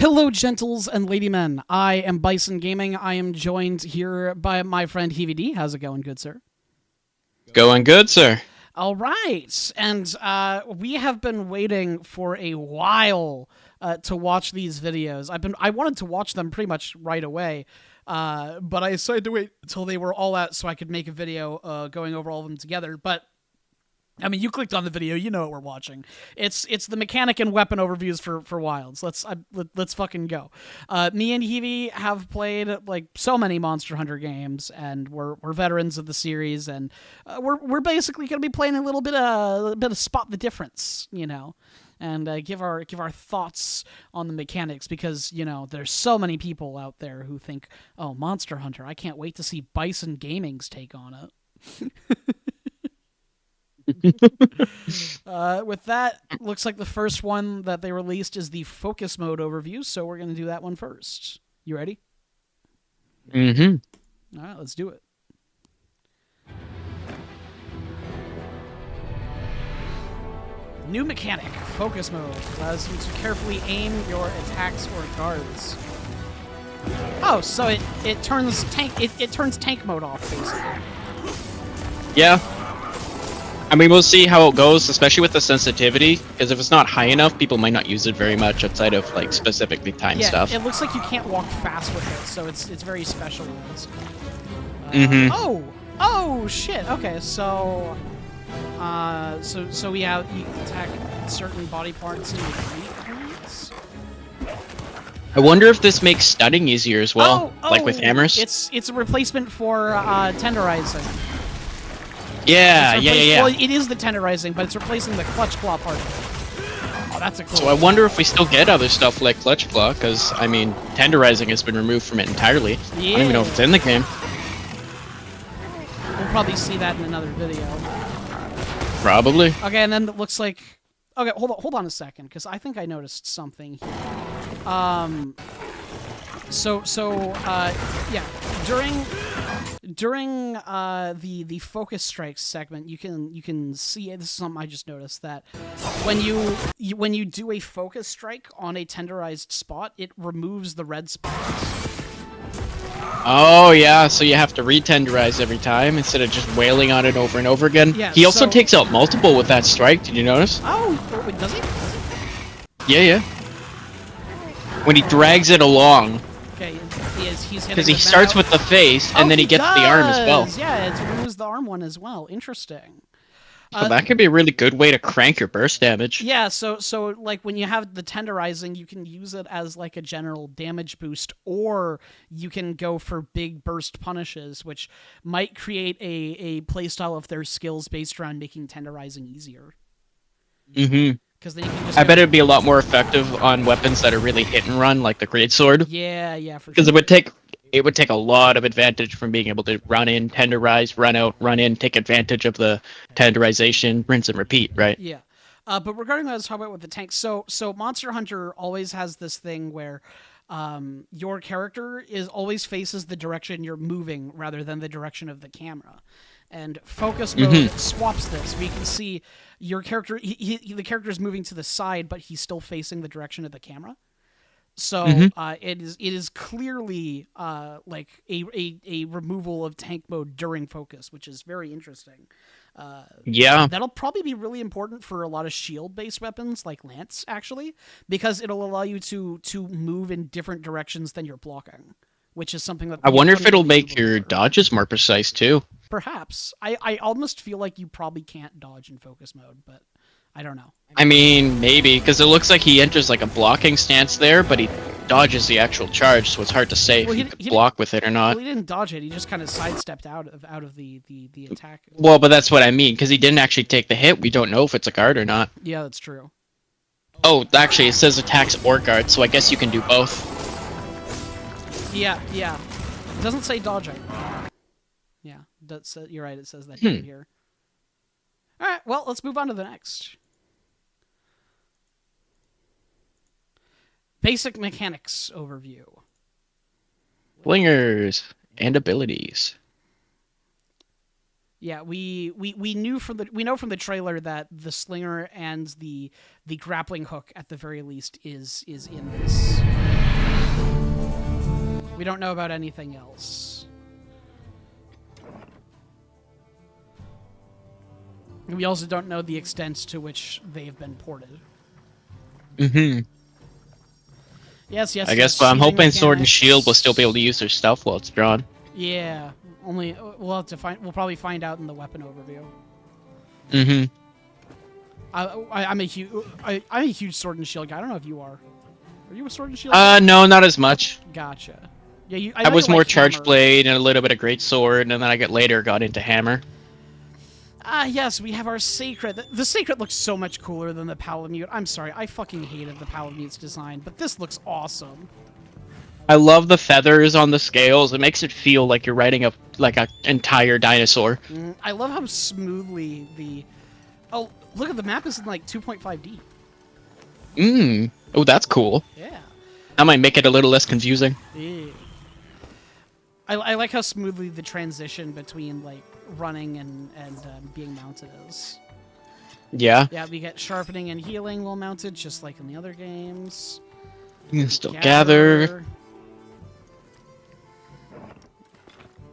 Hello, gentles and ladymen. I am Bison Gaming. I am joined here by my friend HVD. How's it going, good sir? Going good, sir. All right, and we have been waiting for a while to watch these videos. I wanted to watch them pretty much right away, but I decided to wait until they were all out so I could make a video going over all of them together. But I mean, you clicked on the video, you know what we're watching. It's the mechanic and weapon overviews for Wilds. Let's fucking go. Me and Heavy have played like so many Monster Hunter games, and we're veterans of the series, and we're basically gonna be playing a little bit of spot the difference, you know, and give our thoughts on the mechanics, because you know there's so many people out there who think, oh, Monster Hunter, I can't wait to see Bison Gaming's take on it. With that, looks like the first one that they released is the focus mode overview, so we're going to do that one first. You ready? Mm-hmm. All right, let's do it. New mechanic, focus mode, allows you to carefully aim your attacks or guards. Oh, so it turns tank mode off, basically. Yeah. I mean, we'll see how it goes, especially with the sensitivity, because if it's not high enough, people might not use it very much outside of, like, specifically timed stuff. It looks like you can't walk fast with it, so it's very specialized. Oh, shit, okay, so we have, you attack certain body parts and weak points. I wonder if this makes stunning easier as well, like with hammers. It's a replacement for tenderizing. Yeah. Well, it is the tenderizing, but it's replacing the clutch claw part of it. Oh, that's a cool. So I wonder if we still get other stuff like clutch claw, because, I mean, tenderizing has been removed from it entirely. Yeah. I don't even know if it's in the game. We'll probably see that in another video. Probably. Okay, and then it looks like... Okay, hold on a second, because I think I noticed something here. Yeah, during the focus strikes segment, you can see, this is something I just noticed, that when you do a focus strike on a tenderized spot, it removes the red spots. Oh, yeah, so you have to re-tenderize every time instead of just wailing on it over and over again. Yeah, he also takes out multiple with that strike, did you notice? Oh, wait, does he? Yeah. When he drags it along. Okay, he's hitting because he starts with the face, and then he gets the arm as well. Yeah, it removes the arm one as well. Interesting. So that could be a really good way to crank your burst damage. Yeah, so like when you have the tenderizing, you can use it as like a general damage boost, or you can go for big burst punishes, which might create a playstyle of their skills based around making tenderizing easier. Mm-hmm. Because then you can just I bet it'd be a lot more effective on weapons that are really hit and run, like the greatsword. Yeah, for sure. Because it would take a lot of advantage from being able to run in, tenderize, run out, run in, take advantage of the tenderization, rinse and repeat, right? Yeah. But regarding what I was talking about with the tanks, so Monster Hunter always has this thing where your character always faces the direction you're moving rather than the direction of the camera. And focus mode swaps this. We can see your character, the character is moving to the side, but he's still facing the direction of the camera. So it is clearly like a removal of tank mode during focus, which is very interesting. Yeah. That'll probably be really important for a lot of shield-based weapons like Lance, actually, because it'll allow you to move in different directions than you're blocking, which is something that... I wonder if it'll make your dodges more precise, too. Perhaps. I almost feel like you probably can't dodge in focus mode, but I don't know. I mean, maybe, because it looks like he enters like a blocking stance there, but he dodges the actual charge, so it's hard to say if he could block with it or not. Well, he didn't dodge it, he just kind of sidestepped out of the attack. Well, but that's what I mean, because he didn't actually take the hit. We don't know if it's a guard or not. Yeah, that's true. Oh, actually, it says attacks or guard, so I guess you can do both. Yeah. It doesn't say dodging. Yeah, you're right, it says that here. Alright, well, let's move on to the next. Basic mechanics overview. Flingers and abilities. Yeah, we know from the trailer that the slinger and the grappling hook at the very least is in this. don't know about anything else. And we also don't know the extent to which they've been ported. Mm-hmm. Yes, I guess, but I'm shielding hoping Sword and mechanics. Shield will still be able to use their stealth while it's drawn. Yeah, only we'll have to find. We'll probably find out in the weapon overview. Mm-hmm. I'm a huge Sword and Shield guy. I don't know if you are. Are you a Sword and Shield? No, not as much. Gotcha. Yeah, I was more like Charge Hammer. Blade and a little bit of Great Sword, and then I later got into Hammer. Yes, we have our Sacred. The Sacred looks so much cooler than the Palamute. I'm sorry, I fucking hated the Palamute's design, but this looks awesome. I love the feathers on the scales. It makes it feel like you're riding a entire dinosaur. I love how smoothly the... Oh, look at the map is in like 2.5D. Oh, that's cool. Yeah. That might make it a little less confusing. Yeah. I like how smoothly the transition between like running and being mounted is. Yeah. Yeah, we get sharpening and healing while mounted, just like in the other games. You can still gather.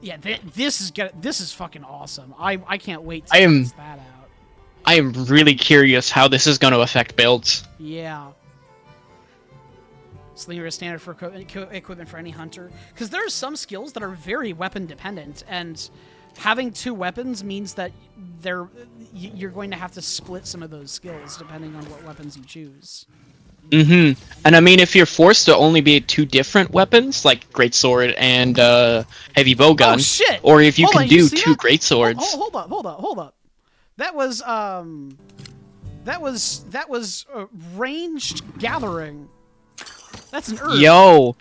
Yeah, this is fucking awesome. I can't wait to test that out. I am really curious how this is going to affect builds. Yeah. Slinger is standard for equipment for any hunter. Because there are some skills that are very weapon dependent, and having 2 weapons means that you're going to have to split some of those skills depending on what weapons you choose. Mm-hmm. And I mean, if you're forced to only be 2 different weapons, like Great Sword and Heavy Bowgun, oh, shit! or if you can do 2 Great Swords. Hold up. That was ranged gathering. That's an herb. Yo!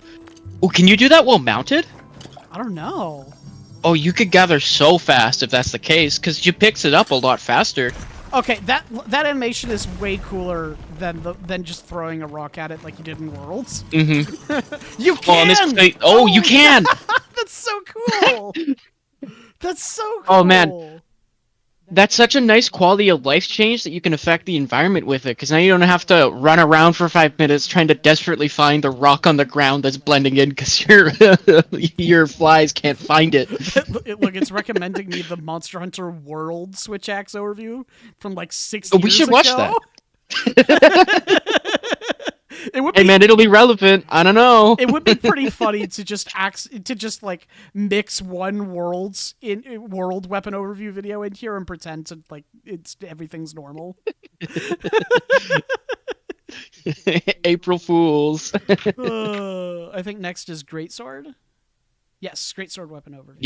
Oh, can you do that while mounted? I don't know. Oh, you could gather so fast if that's the case, because you picks it up a lot faster. Okay, that animation is way cooler than just throwing a rock at it like you did in Worlds. Mm-hmm. You can! Oh, you can! That's so cool! That's so cool! Oh, man. That's such a nice quality of life change that you can affect the environment with it, because now you don't have to run around for 5 minutes trying to desperately find the rock on the ground that's blending in because your flies can't find it. Look, it's recommending me the Monster Hunter World Switch Axe overview from like 6 years ago. We should watch that. Hey man, it'll be relevant. I don't know. It would be pretty funny to just like mix one world weapon overview video in here and pretend to like everything's normal. April Fools. I think next is Greatsword. Yes, Greatsword weapon overview.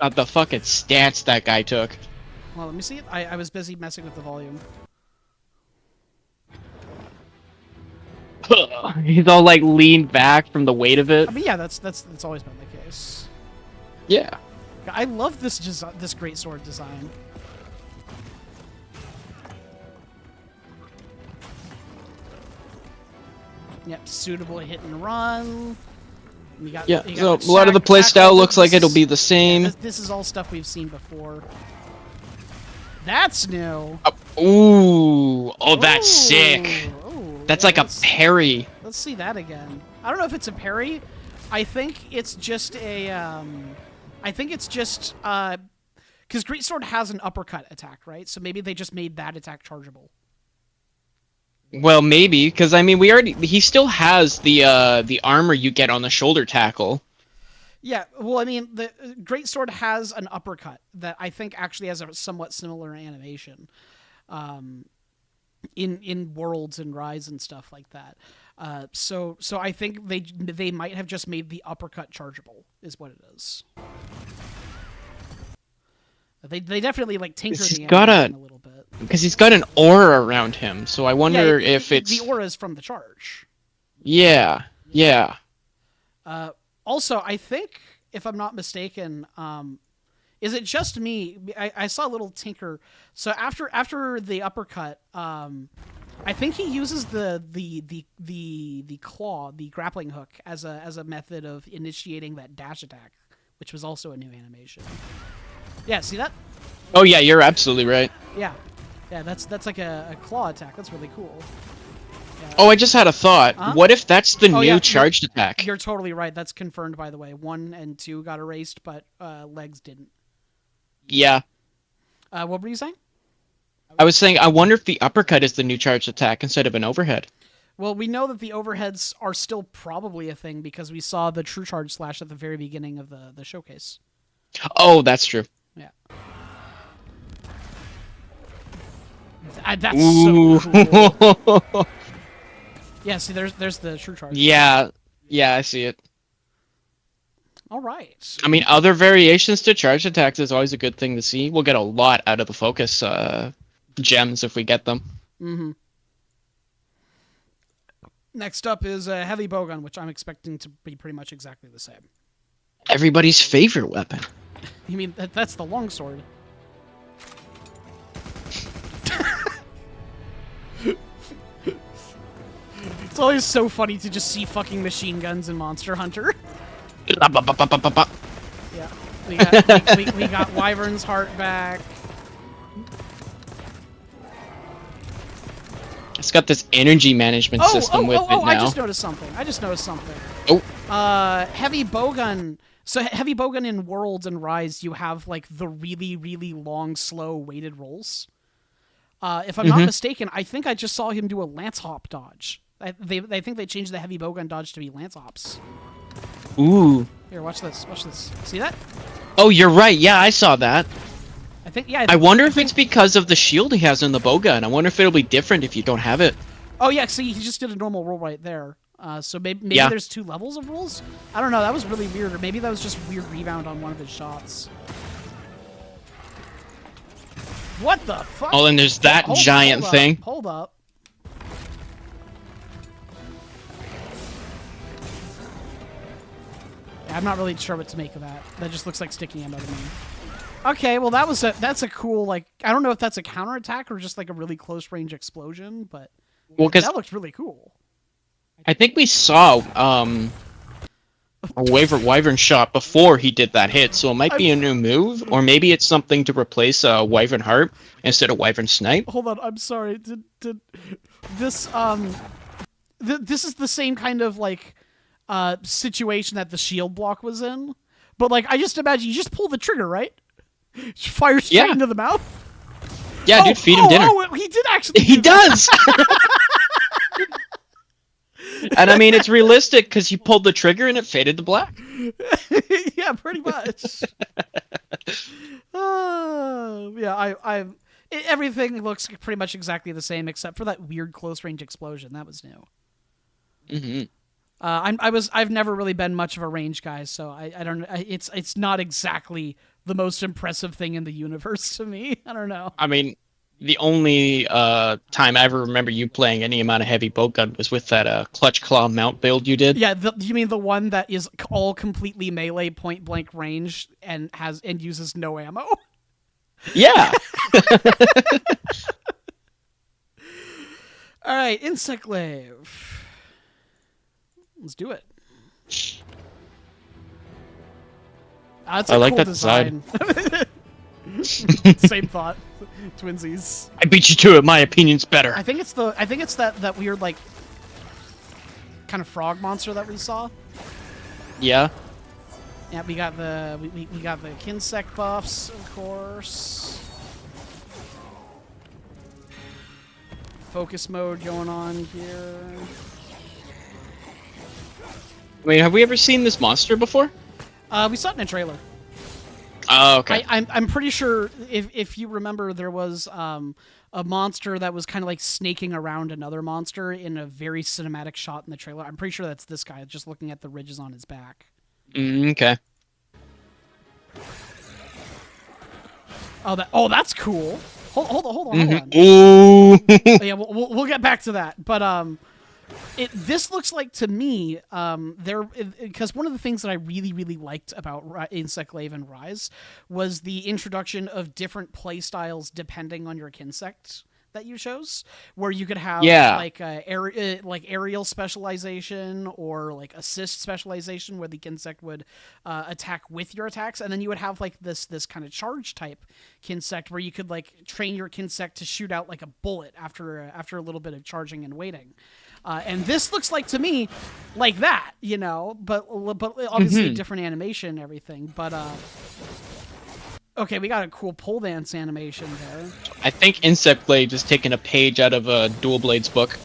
Yep. The fucking stance that guy took. Well, let me see it. I was busy messing with the volume. He's all like leaned back from the weight of it. I mean, yeah, that's always been the case. Yeah. I love this greatsword design. Yep, suitable hit and run. So a lot of the playstyle looks like it'll be the same. Yeah, this is all stuff we've seen before. That's new. Oh, that's sick. That's like a parry. Let's see that again. I don't know if it's a parry. I think it's just a. I think it's just because Greatsword has an uppercut attack, right? So maybe they just made that attack chargeable. Well, maybe because I mean he still has the armor you get on the shoulder tackle. Yeah, well, I mean, the Greatsword has an uppercut that I think actually has a somewhat similar animation. In Worlds and Rise and stuff like that. So I think they might have just made the uppercut chargeable, is what it is. They definitely like tinkered the animation a little bit. Because he's got an aura around him, so I wonder if it's the aura is from the charge. Yeah. Also, I think, if I'm not mistaken, is it just me? I saw a little tinker. So after the uppercut, I think he uses the claw, the grappling hook, as a method of initiating that dash attack, which was also a new animation. Yeah, see that? Oh yeah, you're absolutely right. Yeah, that's like a claw attack. That's really cool. Oh, I just had a thought. Huh? What if that's the Oh new yeah, charged attack? you're totally right. That's confirmed, by the way. 1 and 2 got erased, but legs didn't. Yeah. What were you saying? I was saying, I wonder if the uppercut is the new charged attack instead of an overhead. Well, we know that the overheads are still probably a thing because we saw the True Charge slash at the very beginning of the showcase. Oh, that's true. Yeah. That's Ooh. so cool. Yeah, see, there's the True Charge. Yeah. Yeah, I see it. All right. I mean, other variations to charge attacks is always a good thing to see. We'll get a lot out of the focus gems if we get them. Mm-hmm. Next up is a heavy bowgun, which I'm expecting to be pretty much exactly the same. Everybody's favorite weapon. You mean that's the longsword? It's always so funny to just see fucking machine guns in Monster Hunter. Yeah, we got Wyvern's heart back. It's got this energy management system with it now. I just noticed something. Oh. Heavy bowgun. So heavy bowgun in Worlds and Rise, you have like the really, really long, slow weighted rolls. If I'm not mistaken, I think I just saw him do a lance hop dodge. I think they changed the heavy bowgun dodge to be lance hops. Ooh. Here, watch this. Watch this. See that? Oh, you're right. Yeah, I saw that. I think, yeah. I wonder if it's because of the shield he has in the bowgun. I wonder if it'll be different if you don't have it. Oh, yeah, see, he just did a normal roll right there. So maybe Yeah. there's 2 levels of rolls? I don't know, that was really weird. Or maybe that was just weird rebound on one of his shots. What the fuck? Oh, and there's that giant thing. Hold up. Yeah, I'm not really sure what to make of that. That just looks like sticky ammo to me. Okay, well that's a cool, like, I don't know if that's a counterattack or just like a really close range explosion, but Well, because that looks really cool. I think we saw a wyvern shot before he did that hit, so it might be a new move, or maybe it's something to replace wyvern heart instead of wyvern snipe. Hold on, I'm sorry. Did this this is the same kind of like situation that the shield block was in, but like I just imagine you just pull the trigger, right? Fire straight into the mouth. Yeah, dude, feed him dinner. Oh, he did actually. He does. And I mean, it's realistic because he pulled the trigger and it faded to black. Yeah, pretty much. Yeah, everything looks pretty much exactly the same except for that weird close range explosion. That was new. Mm-hmm. I've never really been much of a range guy, so I don't. It's not exactly the most impressive thing in the universe to me. I don't know. I mean, the only time I ever remember you playing any amount of heavy bowgun was with that clutch claw mount build you did. Yeah, you mean the one that is all completely melee, point blank range, and uses no ammo? Yeah. All right, insect glaive. Let's do it. That's a I like cool that design. Same thought. Twinsies. I beat you to it. My opinion's better. I think it's that weird like kind of frog monster that we saw. Yeah. Yeah, we got the we got the Kinsect buffs, of course. Focus mode going on here. I mean, have we ever seen this monster before? We saw it in a trailer. Oh, okay. I'm pretty sure if you remember, there was a monster that was kind of like snaking around another monster in a very cinematic shot in the trailer. I'm pretty sure that's this guy, just looking at the ridges on his back. Okay. Oh, that's cool. Hold on. Ooh. Yeah, we'll get back to that. But this looks like to me because one of the things that I really liked about Insect Glaive and Rise was the introduction of different play styles depending on your Kinsect. that you chose, where you could have Yeah. like like aerial specialization or like assist specialization, where the Kinsect would attack with your attacks, and then you would have like this kind of charge type Kinsect where you could like train your Kinsect to shoot out like a bullet after a little bit of charging and waiting. And this looks like to me like that, you know, but obviously different animation and everything. But okay, we got a cool pole dance animation there. I think Insect Blade is taking a page out of a Dual Blades book.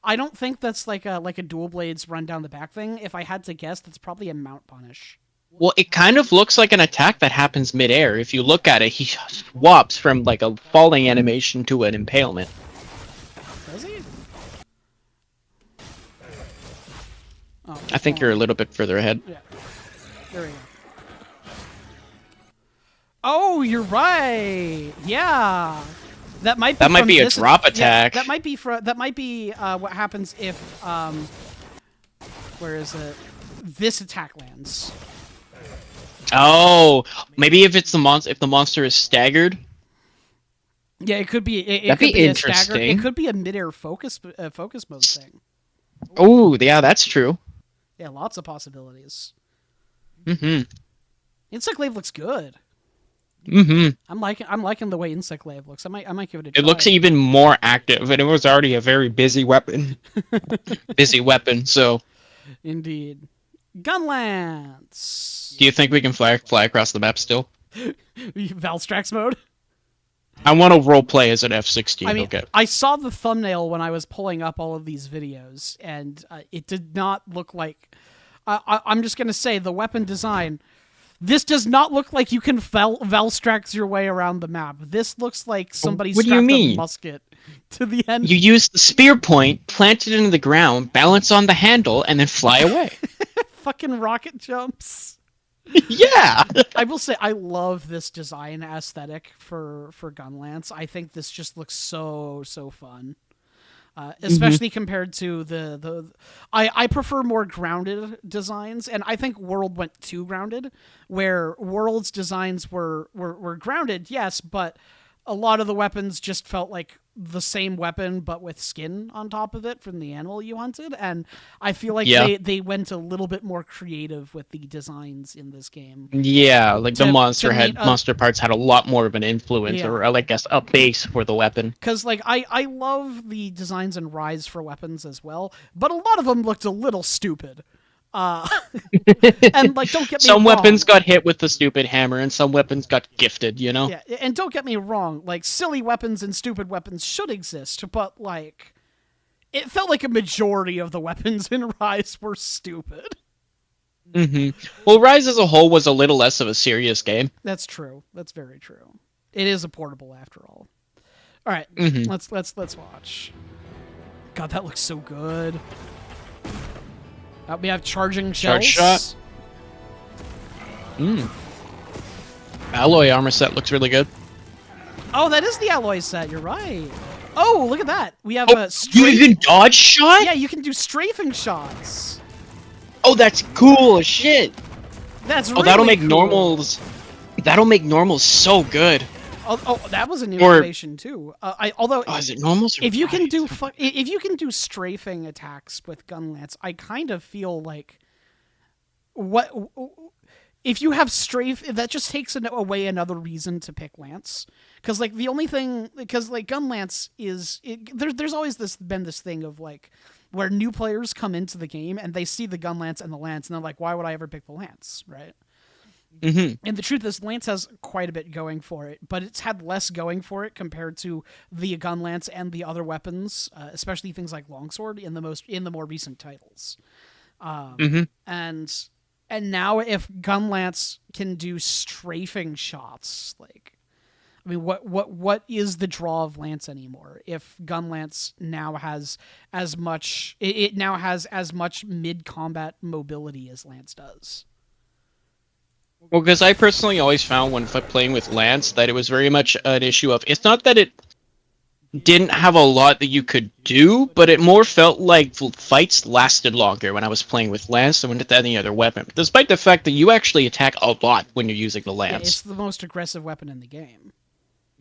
I don't think that's like a dual blades run down the back thing. If I had to guess, that's probably a mount punish. Well, it kind of looks like an attack that happens midair. If you look at it, he swaps from like a falling animation to an impalement. Does he? Oh, I think you're a little bit further ahead. Yeah. There we go. Oh, you're right. Yeah. That might be a drop attack. Yeah, that might be what happens if where is it? This attack lands. Oh, maybe if it's if the monster is staggered. Yeah, it could be. It That'd could be a stagger. interesting. It could be a midair focus mode thing. Oh, yeah, that's true. Yeah, lots of possibilities. Mm-hmm. Insect Glaive looks good. Mm-hmm. I'm liking the way Insect Glaive looks. I might give it a try. It looks even more active, and it was already a very busy weapon. So. Indeed. Gunlance. Do you think we can fly across the map still? Valstrax mode? I want to roleplay as an F-16. I mean, okay. I saw the thumbnail when I was pulling up all of these videos, and it did not look like... I'm just going to say, the weapon design... This does not look like you can Valstrax your way around the map. This looks like somebody strapped a musket to the end. You use the spear point, plant it into the ground, balance on the handle, and then fly away. Fucking rocket jumps. Yeah! I will say, I love this design aesthetic for Gunlance. I think this just looks so fun. Especially compared to I prefer more grounded designs, and I think World went too grounded, where World's designs were grounded, yes, but a lot of the weapons just felt like the same weapon but with skin on top of it from the animal you hunted, and I feel like they went a little bit more creative with the designs in this game. Yeah, like the monster parts had a lot more of an influence, or I guess a base for the weapon. Because like I love the designs in Rise for weapons as well, but a lot of them looked a little stupid. And like, don't get me some wrong. Weapons got hit with the stupid hammer, and some weapons got gifted, you know? Yeah, and don't get me wrong, like, silly weapons and stupid weapons should exist, but like, it felt like a majority of the weapons in Rise were stupid. Mm-hmm. Well, Rise as a whole was a little less of a serious game. That's true. That's very true. It is a portable after all. All right, let's watch. God, that looks so good. We have charging shells. Charge shot. Alloy armor set looks really good. Oh, that is the alloy set. You're right. Oh, look at that. We have a you can dodge shot? Yeah, you can do strafing shots. Oh, that's cool as shit. That's really that'll make cool. normals. That'll make normals so good. Oh, that was a new innovation too. Is it normals? If you can do strafing attacks with Gunlance, I kind of feel like if you have strafe, that just takes away another reason to pick Lance. Because like the only thing, because like Gunlance is there's always been this thing of like where new players come into the game and they see the Gunlance and the Lance and they're like, why would I ever pick the Lance, right? Mm-hmm. And the truth is, Lance has quite a bit going for it, but it's had less going for it compared to the Gunlance and the other weapons, especially things like Longsword in the more recent titles. And now if Gunlance can do strafing shots, like, I mean, what is the draw of Lance anymore? If Gunlance now has as much, it now has as much mid-combat mobility as Lance does. Well, because I personally always found when playing with Lance that it was very much an issue of, it's not that it didn't have a lot that you could do, but it more felt like fights lasted longer when I was playing with Lance than with any other weapon. Despite the fact that you actually attack a lot when you're using the Lance. Yeah, it's the most aggressive weapon in the game.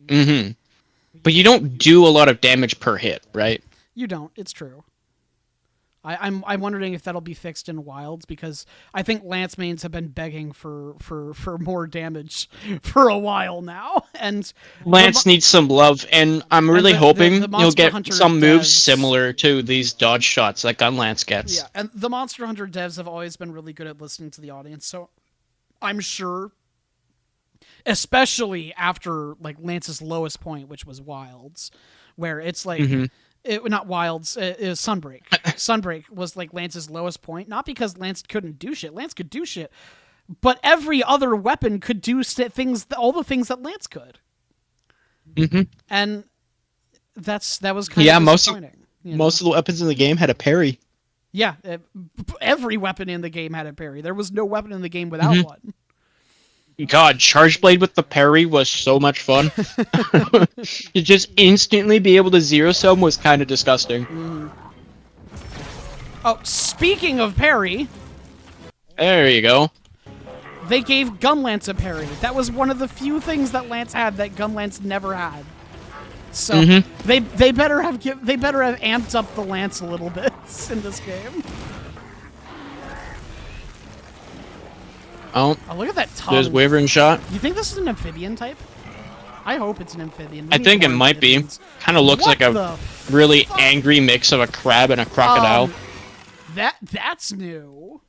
Mm-hmm. But you don't do a lot of damage per hit, right? You don't. It's true. I'm wondering if that'll be fixed in Wilds because I think Lance mains have been begging for more damage for a while now, and Lance needs some love, and I'm really the hoping you'll Monster get Hunter some moves devs. similar to these dodge shots that Gunlance gets. Yeah, and the Monster Hunter devs have always been really good at listening to the audience, so I'm sure, especially after like Lance's lowest point, which was Wilds, where it's like Hmm. not Wilds, it was Sunbreak. Sunbreak was like Lance's lowest point, not because Lance couldn't do shit. Lance could do shit, but every other weapon could do things, all the things that Lance could, Hmm. and that was kind Yeah, of disappointing. most of the weapons in the game had a parry. Yeah, every weapon in the game had a parry. There was no weapon in the game without one. God, Charge Blade with the parry was so much fun. To just instantly be able to zero sum was kind of disgusting. Oh, speaking of parry, There you go. they gave Gunlance a parry. That was one of the few things that Lance had that Gunlance never had. So they better have amped up the Lance a little bit in this game. Oh, Oh, look at that tongue. there's Wyvern shot. You think this is an amphibian type? I hope it's an amphibian. We I need think it more might be. amphibians. Kind of looks What like the a really angry mix of a crab and a crocodile. That's new.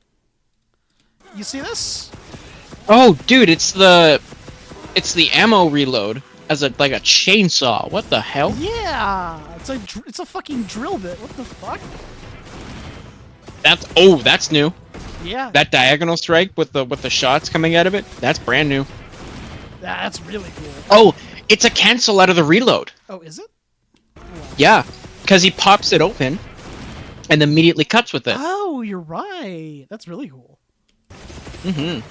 You see this? Oh, dude, it's the ammo reload as a like a chainsaw. What the hell? Yeah, it's a fucking drill bit. What the fuck? That's new. Yeah, That diagonal strike with the shots coming out of it. That's brand new. that's really cool. Oh, it's a cancel out of the reload. Oh, is it? Yeah, because he pops it open and immediately cuts with it. Oh, you're right. That's really cool. Mm-hmm.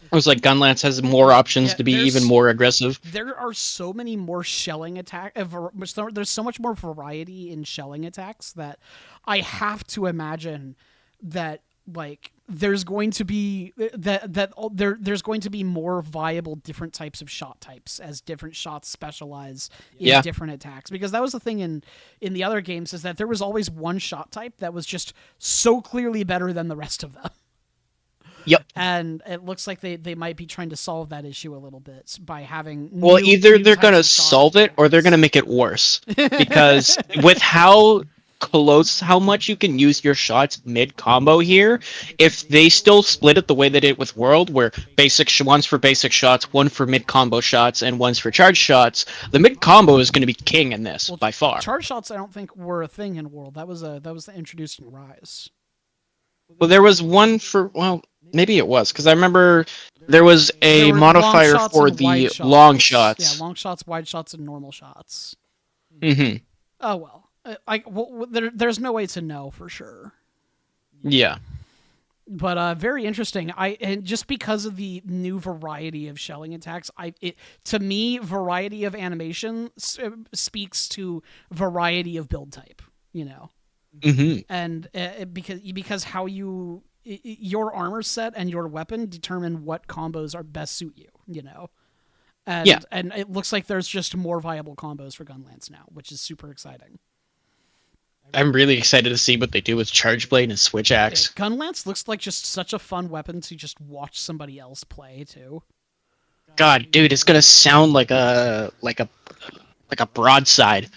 It was like Gunlance has more options to be even more aggressive. There are so many more shelling attack. There's so much more variety in shelling attacks that I have to imagine that like there's going to be there's going to be more viable different types of shot types as different shots specialize in different attacks, because that was the thing in the other games, is that there was always one shot type that was just so clearly better than the rest of them. Yep. And it looks like they might be trying to solve that issue a little bit by having Either they're going to solve it or they're going to make it worse. Because with how much you can use your shots mid-combo here, if they still split it the way they did with World, where one's for basic shots, one for mid-combo shots, and one's for charge shots, the mid-combo is going to be king in this, by far. Charge shots I don't think were a thing in World. That was introduced in Rise. Well, there was one for... Well, maybe it was, because I remember there was a modifier for the long shots. Yeah, long shots, wide shots, and normal shots. Mm-hmm. Oh, well. There's no way to know for sure. Yeah. But very interesting. And just because of the new variety of shelling attacks, to me, variety of animation speaks to variety of build type, you know? Mm-hmm. And because how your armor set and your weapon determine what combos are best suit you, you know? And it looks like there's just more viable combos for Gunlance now, which is super exciting. I'm really excited to see what they do with Charge Blade and Switch Axe. Yeah, Gunlance looks like just such a fun weapon to just watch somebody else play too. God, dude, it's gonna sound like a broadside.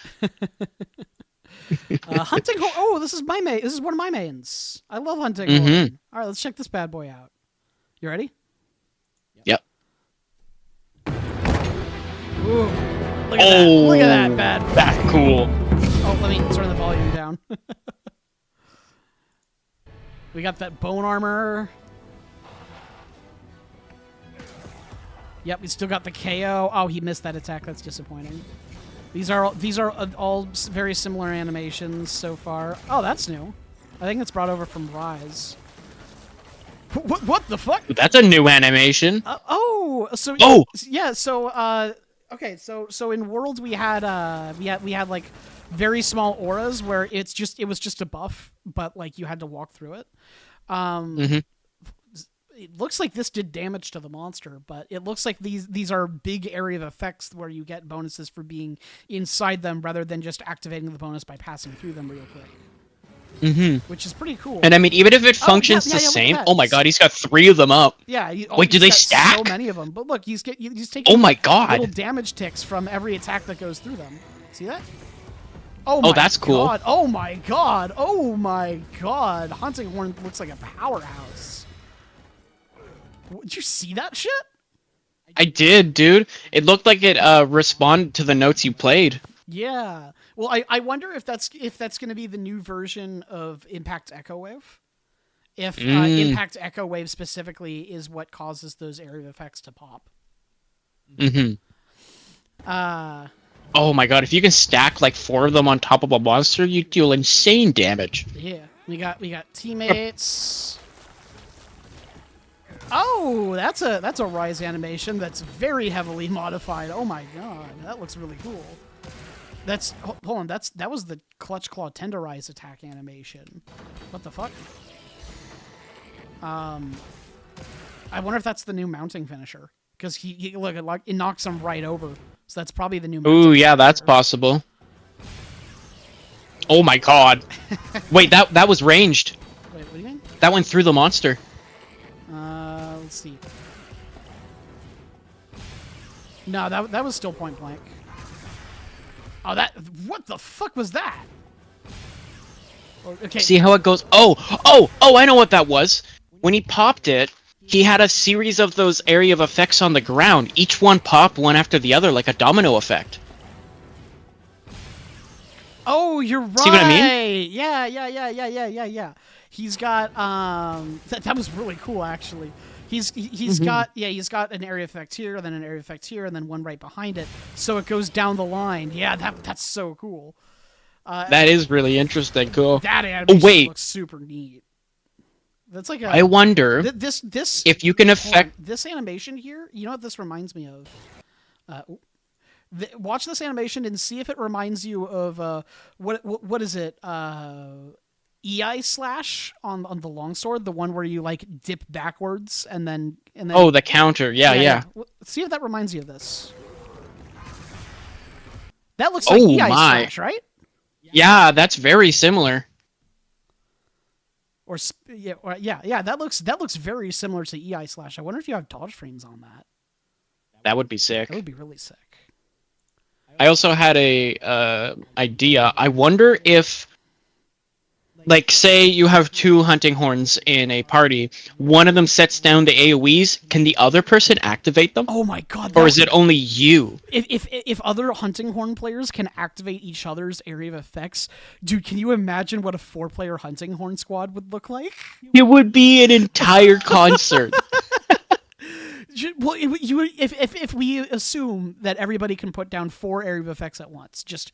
Hunting Horn. Oh, this is my main. This is one of my mains. I love Hunting Horn. All right, let's check this bad boy out. You ready? Yep. Ooh, look at that! Look at that bad boy. That's cool. Oh, let me turn the volume down. We got that bone armor. Yep, we still got the KO. Oh, he missed that attack. That's disappointing. These are all very similar animations so far. Oh, that's new. I think it's brought over from Rise. What the fuck? That's a new animation. Yeah. So okay. So in Worlds we had like very small auras where it was just a buff, but like you had to walk through it. it looks like this did damage to the monster, but it looks like these are big area of effects where you get bonuses for being inside them rather than just activating the bonus by passing through them real quick. Which is pretty cool. And I mean, even if it functions the same, oh my god, he's got 3 of them up. Yeah. Wait, do they stack? So many of them. But look, he's taking oh my god, little damage ticks from every attack that goes through them. See that? Oh, that's cool. God. Oh my god. Oh my god. Hunting Horn looks like a powerhouse. Did you see that shit? I did, dude. It looked like it responded to the notes you played. Yeah. Well, I wonder if that's going to be the new version of Impact Echo Wave. If Impact Echo Wave specifically is what causes those area effects to pop. Oh my god, if you can stack like 4 of them on top of a monster, you deal insane damage. Yeah. We got teammates. Oh, that's a rise animation that's very heavily modified. Oh my god, that looks really cool. That's hold on, that was the Clutch Claw Tenderize attack animation. What the fuck? I wonder if that's the new mounting finisher, because he look, it knocks him right over. So that's probably the new. Ooh, yeah, that's possible. Oh my god! Wait, that was ranged. Wait, what do you mean? That went through the monster. Let's see. No, that was still point blank. Oh, what the fuck was that? Okay. See how it goes? Oh! I know what that was. When he popped it, he had a series of those area of effects on the ground. Each one popped one after the other, like a domino effect. Oh, you're right. See what I mean? Yeah. He's got that was really cool actually. He's got an area effect here, then an area effect here, and then one right behind it. So it goes down the line. Yeah, that's so cool. That is really interesting. Cool. That animation looks super neat. That's like I wonder this if you can affect this animation here. You know what this reminds me of? Watch this animation and see if it reminds you of what is it? EI slash on the longsword, the one where you like dip backwards and then oh, the counter. Yeah. See if that reminds you of this. That looks like EI slash, right? Yeah, that's very similar. That looks very similar to EI slash. I wonder if you have dodge frames on that. That would be sick. That would be really sick. I also had a idea. I wonder if, like, say you have 2 hunting horns in a party, one of them sets down the AoEs, can the other person activate them? Oh my god. Or is it only you? If other hunting horn players can activate each other's area of effects, dude, can you imagine what a 4-player hunting horn squad would look like? It would be an entire concert. Well, if we assume that everybody can put down 4 area of effects at once, just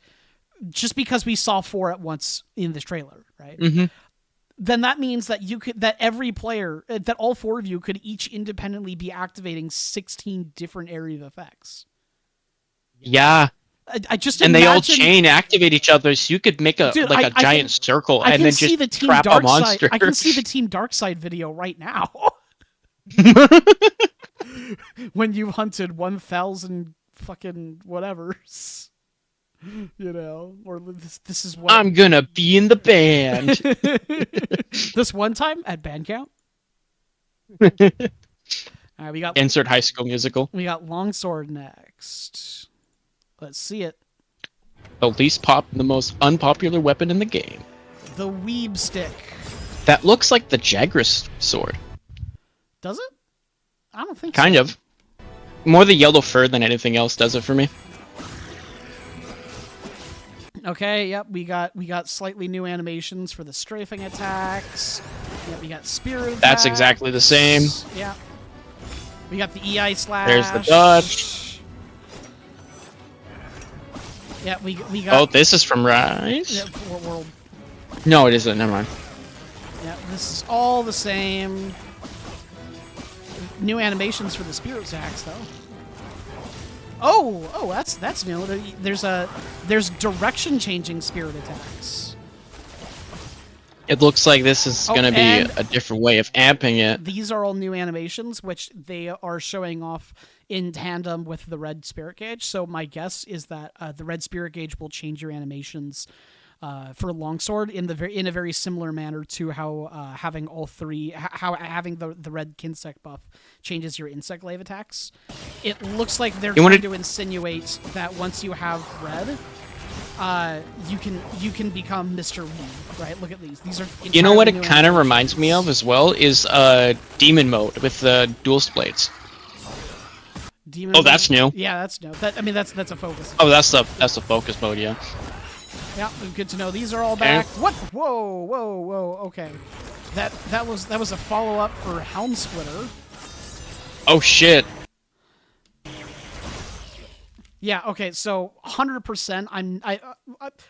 because we saw 4 at once in this trailer, right? Then that means that every player, that all 4 of you could each independently be activating 16 different area of effects. Yeah. I just and they all chain activate each other, so you could make a giant circle and then just trap a monster. I can see the Team Darkside video right now. When you've hunted 1,000 fucking whatevers. You know, or this is what I'm gonna be in the band. This one time at band count. All right, we got insert High School Musical. We got longsword next. Let's see it. The least the most unpopular weapon in the game. The weeb stick. That looks like the Jagras sword. Does it? I don't think kind of. More the yellow fur than anything else does it for me. Okay, yep, we got slightly new animations for the strafing attacks. Yep, we got spirit attacks. That's exactly the same. Yeah. We got the EI slash. There's the dodge. Yeah, we got. Oh, this is from Rise? Yeah, World. No, it isn't. Never mind. Yeah, this is all the same. New animations for the spirit attacks, though. Oh, that's new. There's direction changing spirit attacks. It looks like this is Oh, gonna be and a different way of amping it. these are all new animations, which they are showing off in tandem with the red spirit gauge. So my guess is that the red spirit gauge will change your animations for longsword in a very similar manner to how having all three, how having the red kinsec buff changes your insect glaive attacks. It looks like they're trying to insinuate that once you have red, you can become Mr. Wu, right? Look at these. These are You know what it kind of reminds me of as well is demon mode with the dual blades. Demon oh, mode? that's new. Yeah, that's new. I mean, that's a focus. Oh, that's the focus mode, yeah. Yeah, good to know. These are all back. What? Whoa, whoa, whoa. Okay, that was a follow up for Helm Splitter. Oh shit. Yeah. Okay. So 100%. I'm 100%,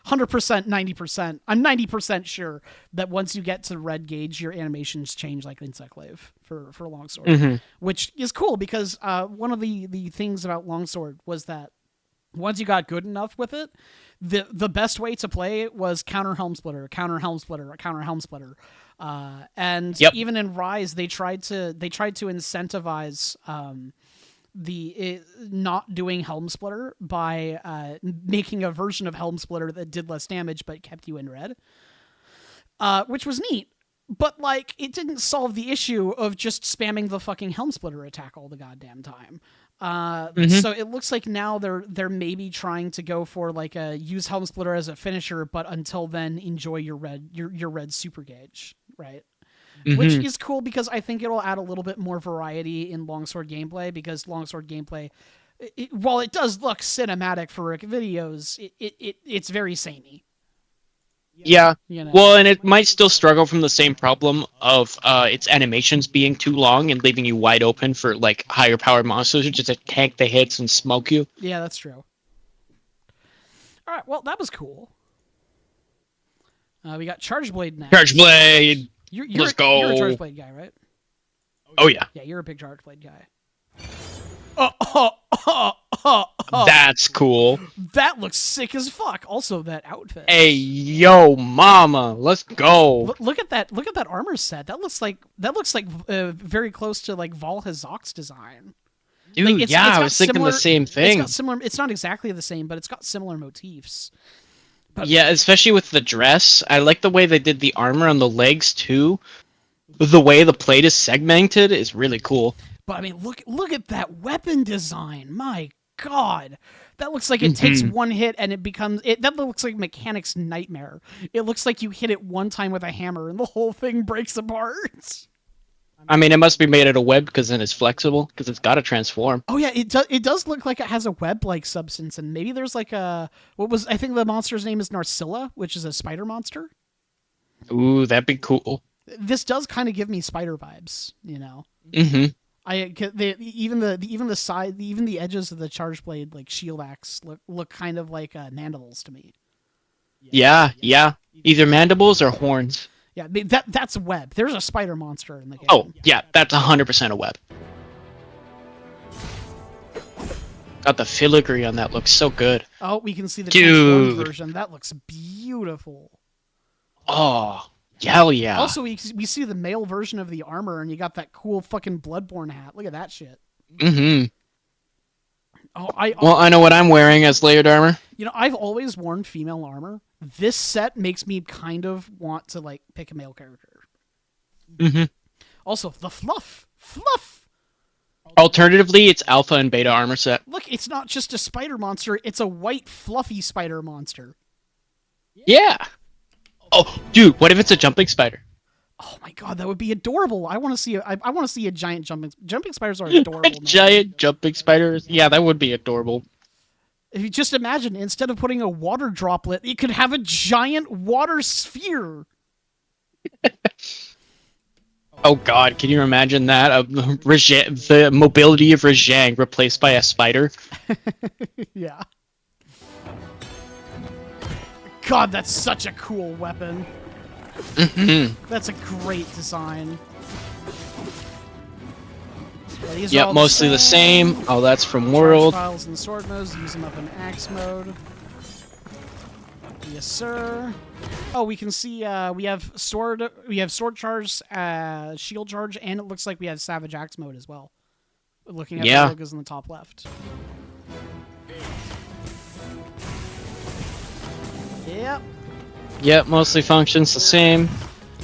90%. I'm 90% sure that once you get to red gauge, your animations change like Insect Glaive for longsword, which is cool because one of the things about longsword was that once you got good enough with it, the best way to play it was counter helm splitter, counter helm splitter, counter helm splitter. And even in Rise, they tried to incentivize the not doing helm splitter by making a version of helm splitter that did less damage but kept you in red, which was neat. But like, it didn't solve the issue of just spamming the fucking helm splitter attack all the goddamn time. So it looks like now they're maybe trying to go for like a use helm splitter as a finisher, but until then enjoy your red super gauge, right? Which is cool because I think it'll add a little bit more variety in longsword gameplay, because longsword gameplay, while it does look cinematic for videos, it's very samey. Yeah. You know? Well, and it might still struggle from the same problem of its animations being too long and leaving you wide open for like higher powered monsters who just tank the hits and smoke you. Yeah, that's true. All right, well, that was cool. We got Charge Blade next. Charge Blade! Let's go! You're a Charge Blade guy, right? Oh, yeah. Yeah, you're a big Charge Blade guy. That's cool. That looks sick as fuck. Also, that outfit. Hey, yo, mama, let's go. Look at that! Look at that armor set. That looks like very close to like Valhazok's design. Dude, like, I was thinking the same thing. It's got similar. It's not exactly the same, but it's got similar motifs. But, yeah, especially with the dress. I like the way they did the armor on the legs too. The way the plate is segmented is really cool. But I mean, look at that weapon design. My God, that looks like it takes one hit and it becomes it. That looks like Mechanic's nightmare. It looks like you hit it one time with a hammer and the whole thing breaks apart. I mean, it must be made out of web because then it's flexible because it's got to transform. Oh yeah, it does look like it has a web-like substance, and maybe there's like I think the monster's name is Narcilla, which is a spider monster. Ooh, that'd be cool. This does kind of give me spider vibes, you know. Even the edges of the charge blade, like shield axe, look kind of like mandibles to me. Yeah. Either mandibles or horns. Yeah, that's web. There's a spider monster in the game. Oh, yeah, that's 100% a web. God, the filigree on that looks so good. Oh, we can see the transformed version. That looks beautiful. Oh, hell yeah. Also, we see the male version of the armor, and you got that cool fucking Bloodborne hat. Look at that shit. Oh, I know what I'm wearing as layered armor. You know, I've always worn female armor. This set makes me kind of want to like pick a male character. Also, the fluff. Alternatively, it's alpha and beta armor set. Look, it's not just a spider monster. It's a white, fluffy spider monster. Yeah. Oh, dude, what if it's a jumping spider? Oh my God, that would be adorable. I want to see I want to see a giant jumping spiders are adorable. Giant jumping spiders. Yeah, that would be adorable. If you just imagine, instead of putting a water droplet, it could have a giant water sphere. Oh God, can you imagine that? The mobility of Rajang replaced by a spider? Yeah. God, that's such a cool weapon. That's a great design. Yeah, yep, mostly the same. Oh, that's from World. Files and sword modes, use them up in axe mode. Yes, sir. Oh, we can see we have sword charge, shield charge, and it looks like we have Savage Axe mode as well. Looking at the logos in the top left. Yep. Yep, mostly functions the same.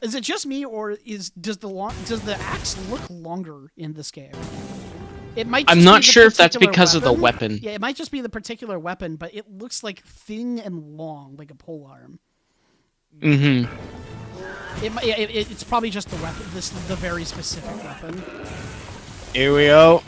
Is it just me, or does the axe look longer in this game? It might. I'm not sure if that's because of the weapon. Yeah, it might just be the particular weapon, but it looks like thin and long, like a polearm. Mm-hmm. It's probably just the weapon. The very specific weapon. Here we go.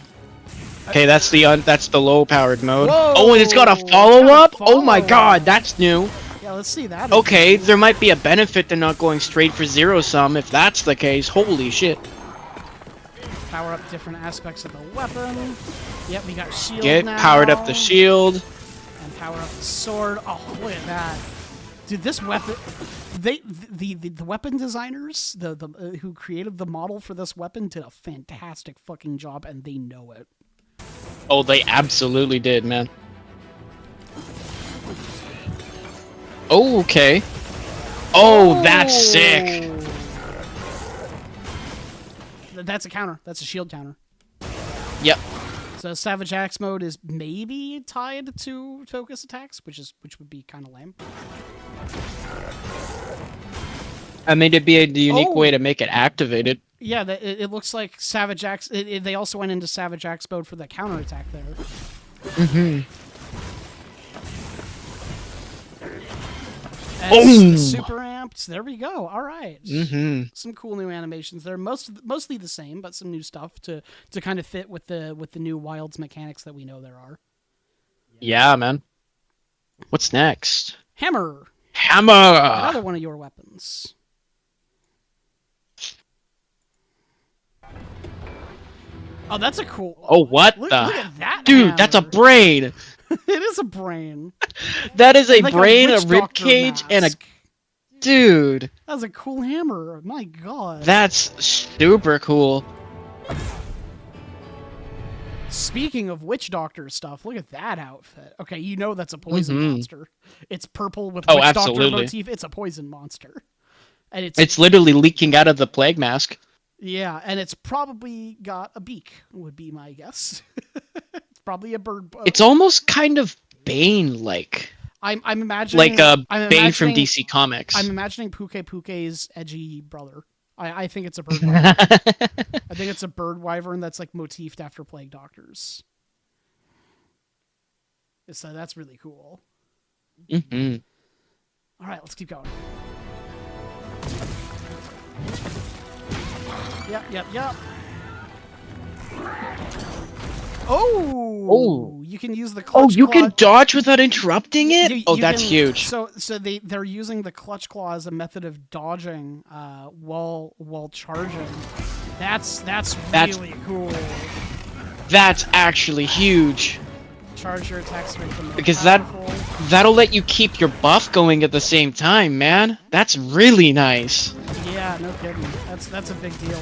Okay, that's the low-powered mode. Whoa, oh, and it's got a follow-up? Oh my god, that's new. Yeah, let's see that. Okay, there might be a benefit to not going straight for zero-sum if that's the case. Holy shit. Power up different aspects of the weapon. Yep, we got shield now. Powered up the shield. And power up the sword. Oh, look at that. Dude, this weapon... The weapon designers, who created the model for this weapon did a fantastic fucking job, and they know it. Oh, they absolutely did, man. Oh, okay. Oh, that's sick. That's a counter. That's a shield counter. Yep. So Savage Axe mode is maybe tied to focus attacks, which would be kind of lame. I mean, it'd be a unique way to make it activated. Yeah, it looks like Savage Axe... they also went into Savage Axe mode for the counterattack there. Mm-hmm. Super amped. There we go. All right. Mm-hmm. Some cool new animations there. Mostly the same, but some new stuff to kind of fit with the new Wilds mechanics that we know there are. Yeah, man. What's next? Hammer. Hammer! Another one of your weapons. Oh, that's a cool... Oh, what look the... at that Dude, hammer. that's a brain! It is a brain. That is a like brain, a witch rib doctor cage, and a... mask. Dude. That's a cool hammer. My god. That's super cool. Speaking of witch doctor stuff, look at that outfit. Okay, you know that's a poison monster. It's purple with witch doctor motif. It's a poison monster. And it's literally leaking out of the plague mask. Yeah, and it's probably got a beak, would be my guess. It's probably a bird. It's almost kind of Bane-like. I'm imagining... Like Bane from DC Comics. I'm imagining Puke's edgy brother. I think it's a bird wyvern. I think it's a bird wyvern that's like motifed after plague doctors. So that's really cool. Mm-hmm. All right, let's keep going. Yep. Oh, you can use the clutch claw. Oh, you can dodge without interrupting it? That's huge. So they're using the clutch claw as a method of dodging while charging. That's really cool. That's actually huge. Charge your attack strength. Because that'll let you keep your buff going at the same time, man. That's really nice. Yeah, no kidding. That's a big deal.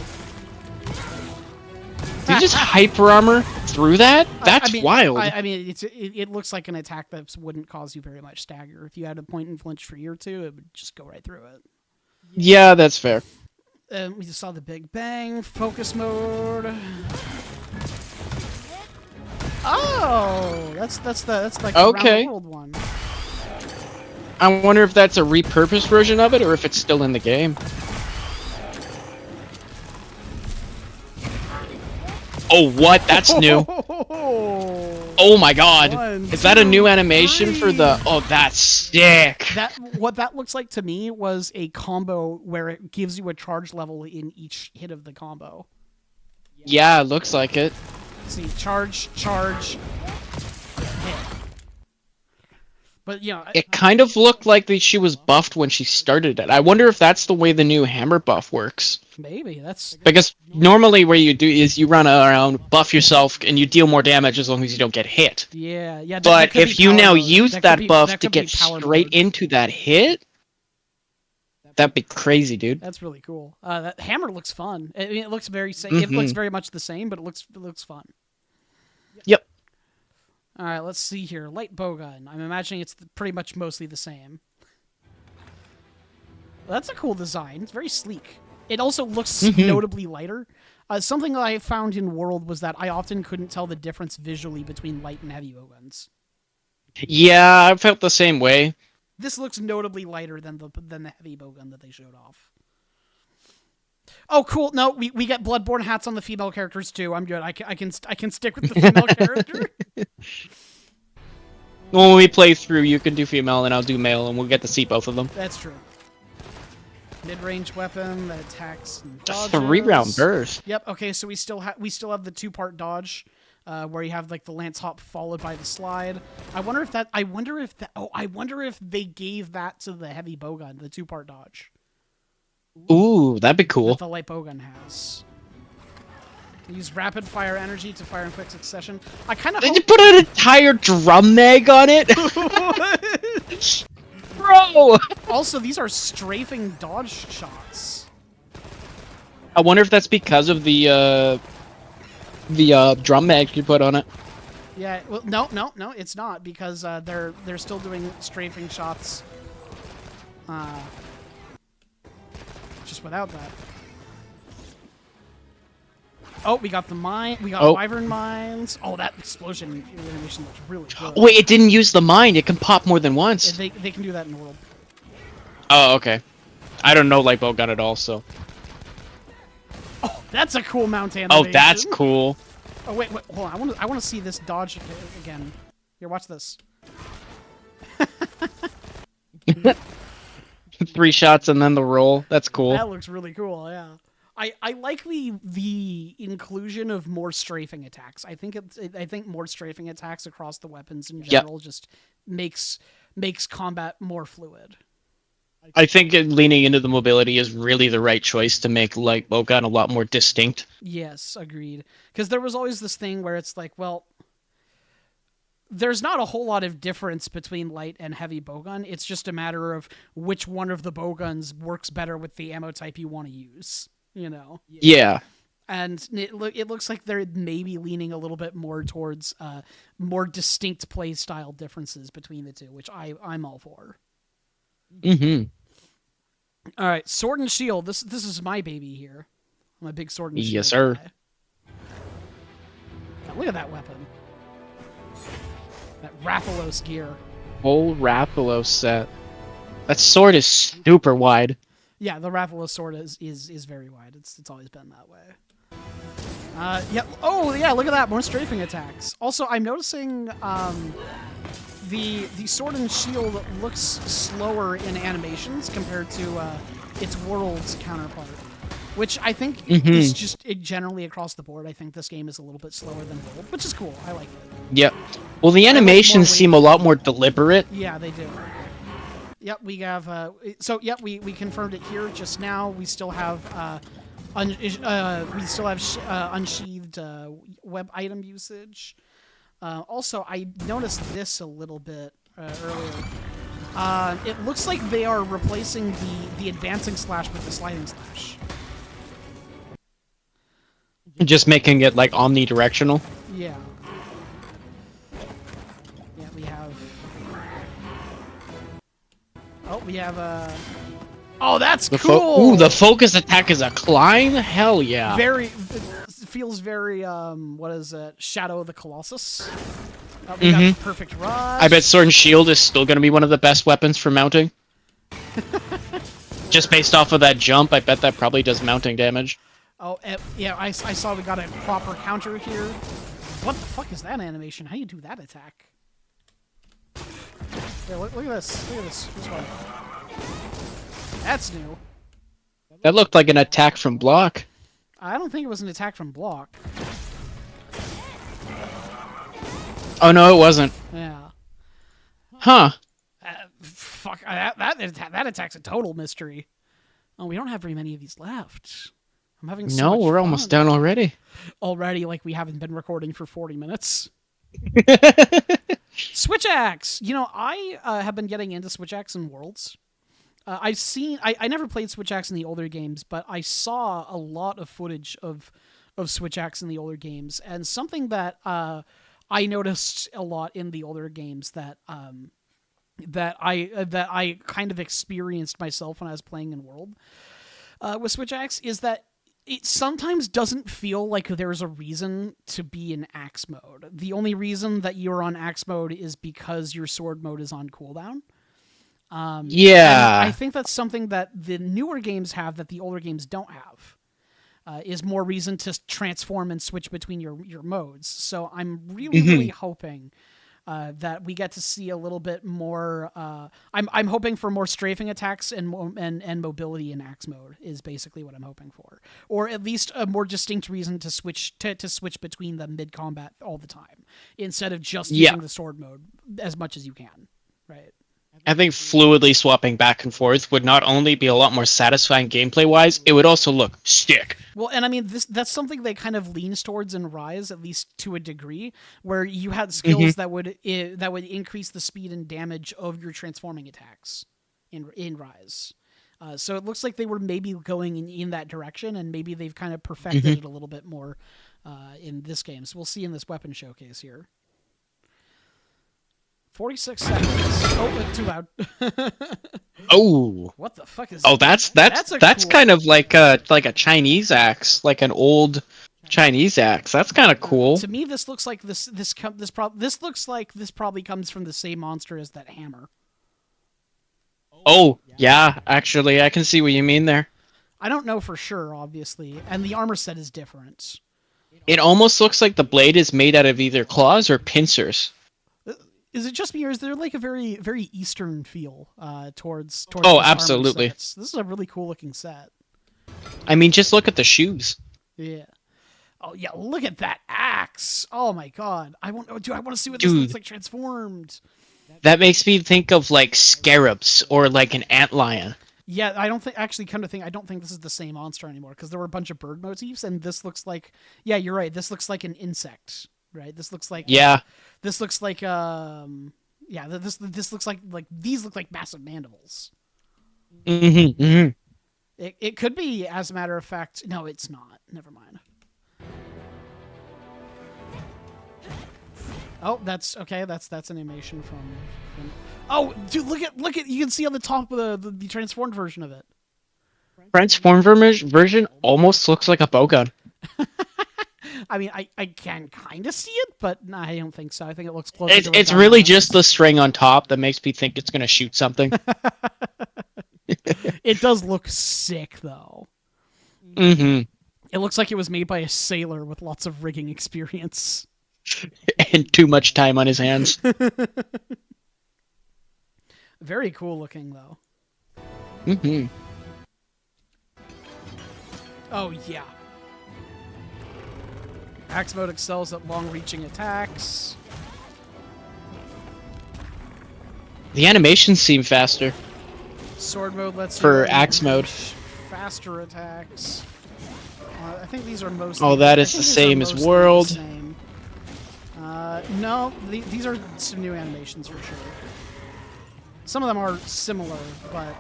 Did you just hyper armor through that? That's wild. I mean, it looks like an attack that wouldn't cause you very much stagger. If you had a point and flinch for year 2, it would just go right through it. Yeah, that's fair. We just saw the Big Bang focus mode. Oh, that's like the Around the World one. I wonder if that's a repurposed version of it or if it's still in the game. Oh, what? That's new. Oh my god. Is that a new animation for the... Oh, that's sick. What that looks like to me was a combo where it gives you a charge level in each hit of the combo. Yeah, it looks like it. Let's see, charge, hit. But, you know... It kind of looked like that she was buffed when she started it. I wonder if that's the way the new hammer buff works. Maybe, that's... Because normally what you do is you run around, buff yourself, and you deal more damage as long as you don't get hit. Yeah. But if you now use that buff to get straight into that hit, that'd be crazy, dude. That's really cool. That hammer looks fun. I mean, it looks very it looks very much the same, but it looks fun. Yep. All right, let's see here. Light bowgun. I'm imagining it's pretty much mostly the same. That's a cool design. It's very sleek. It also looks Mm-hmm. notably lighter. Something that I found in World was that I often couldn't tell the difference visually between light and heavy bowguns. Yeah, I felt the same way. This looks notably lighter than the heavy bowgun that they showed off. Oh, cool. No, we get Bloodborne hats on the female characters too. I'm good. I can stick with the female character. When we play through, you can do female and I'll do male, and we'll get to see both of them. That's true. Mid-range weapon that attacks and A dodges. 3-round burst. Yep. Okay, so we still have the 2-part dodge, where you have like the lance hop followed by the slide. I wonder if they gave that to the heavy bowgun, the 2-part dodge Ooh, that'd be cool. that the light bowgun has. Use rapid fire energy to fire in quick succession. I kind of Did you put an entire drum mag on it? Bro! Also, these are strafing dodge shots. I wonder if that's because of the drum mag you put on it. Yeah, well, no, it's not because they're still doing strafing shots, just without that. Oh, we got the mine. We got wyvern mines. Oh, that explosion animation looks really good. Wait, it didn't use the mine. It can pop more than once. They can do that in World. Oh, okay. I don't know light bowgun at all, so. Oh, that's a cool mount animation. Oh, that's cool. Oh wait, hold on. I want to see this dodge again. Here, watch this. 3 shots and then the roll. That's cool. That looks really cool. Yeah. I like the inclusion of more strafing attacks. I think more strafing attacks across the weapons in general just makes combat more fluid. I think leaning into the mobility is really the right choice to make light bowgun a lot more distinct. Yes, agreed. Because there was always this thing where it's like, well, there's not a whole lot of difference between light and heavy bowgun. It's just a matter of which one of the bowguns works better with the ammo type you want to use. You know? Yeah. And it looks like they're maybe leaning a little bit more towards more distinct play style differences between the two, which I'm all for. Mm-hmm. All right, sword and shield. This is my baby here. I'm a big sword and shield. Yes, sir. Guy. God, look at that weapon. That Rathalos gear. Whole Rathalos set. That sword is super wide. Yeah, the Rathalos sword is very wide. It's always been that way. Yeah. Oh, yeah. Look at that. More strafing attacks. Also, I'm noticing the sword and shield looks slower in animations compared to its world's counterpart, which I think is just generally across the board. I think this game is a little bit slower than World, which is cool. I like it. Yep. Well, the animations seem a lot more deliberate. Yeah, they do. Yep, we have. We confirmed it here just now. We still have unsheathed web item usage. Also, I noticed this a little bit earlier. It looks like they are replacing the advancing slash with the sliding slash. Just making it like omnidirectional. Yeah. Yeah, we have. Oh, we have Oh, that's cool. Ooh, the focus attack is a climb. Hell yeah. It feels very what is it? Shadow of the Colossus. We got perfect rush. I bet sword and shield is still going to be one of the best weapons for mounting. Just based off of that jump, I bet that probably does mounting damage. Oh, yeah, I saw we got a proper counter here. What the fuck is that animation? How do you do that attack? Yeah, look at this. Look at this. This one. That's new. That looked like an attack from block. I don't think it was an attack from block. Oh, no, it wasn't. Yeah. Huh. Fuck, that attack's a total mystery. Oh, we don't have very many of these left. I'm having so much we're fun. almost done already. Already, like we haven't been recording for 40 minutes. Switch axe. You know, I have been getting into switch axe in Worlds. I never played switch axe in the older games, but I saw a lot of footage of switch axe in the older games, and something that I noticed a lot in the older games that that I kind of experienced myself when I was playing in World with Switch Axe is that it sometimes doesn't feel like there's a reason to be in axe mode. The only reason that you're on axe mode is because your sword mode is on cooldown. And I Yeah. think that's something that the newer games have that the older games don't have. Is more reason to transform and switch between your modes. So I'm really Hmm. hoping that we get to see a little bit more. I'm hoping for more strafing attacks and mobility in axe mode is basically what I'm hoping for, or at least a more distinct reason to switch between them mid combat all the time instead of just Yeah. using the sword mode as much as you can. Right. I think fluidly swapping back and forth would not only be a lot more satisfying gameplay wise, it would also look sick. Well, and I mean that's something they kind of leans towards in Rise, at least to a degree, where you had Hmm. skills that would increase the speed and damage of your transforming attacks in Rise. So it looks like they were maybe going in that direction, and maybe they've kind of Hmm. perfected it a little bit more in this game. So we'll see in this weapon showcase here. 46 seconds. Oh, too loud. Oh. What the fuck is? Oh, that's that's That's a that's cool. kind of like a Chinese axe, like an old Chinese axe. That's kind of cool. To me, this looks like this looks like this probably comes from the same monster as that hammer. Oh, yeah, actually, I can see what you mean there. I don't know for sure, obviously, and the armor set is different. It almost looks like the blade is made out of either claws or pincers. Is it just me, or is there like a very Eastern feel towards Oh, this armor absolutely. sets? This is a really cool looking set. I mean, just look at the shoes. Yeah. Oh yeah, look at that axe! Oh my god, I want. Do I want to see what this looks Dude, like transformed? that makes me think of like scarabs or like an antlion. Yeah, I don't think actually come to think I don't think this is the same monster anymore because there were a bunch of bird motifs and this looks like yeah, you're right. This looks like an insect, right? Yeah. This looks like yeah, this looks like these look like massive mandibles. Hmm. Hmm. It could be as a matter of fact. No, it's not. Never mind. Oh, that's okay. That's an animation from oh, dude, look at you can see on the top of the transformed version of it. Transformed version almost looks like a bowgun. I mean, I can kind of see it, but no, I don't think so. I think it looks closer It's to a it's really just the gunlance. string on top that makes me think it's gonna shoot something. It does look sick, though. Hmm. It looks like it was made by a sailor with lots of rigging experience. And too much time on his hands. Very cool looking, though. Hmm. Oh, yeah. Axe mode excels at long reaching attacks. The animations seem faster Sword mode lets you for axe mode. faster attacks. I think these are mostly. Oh, that I is the think these are same as mostly the World. same. No, these are some new animations for sure. Some of them are similar, but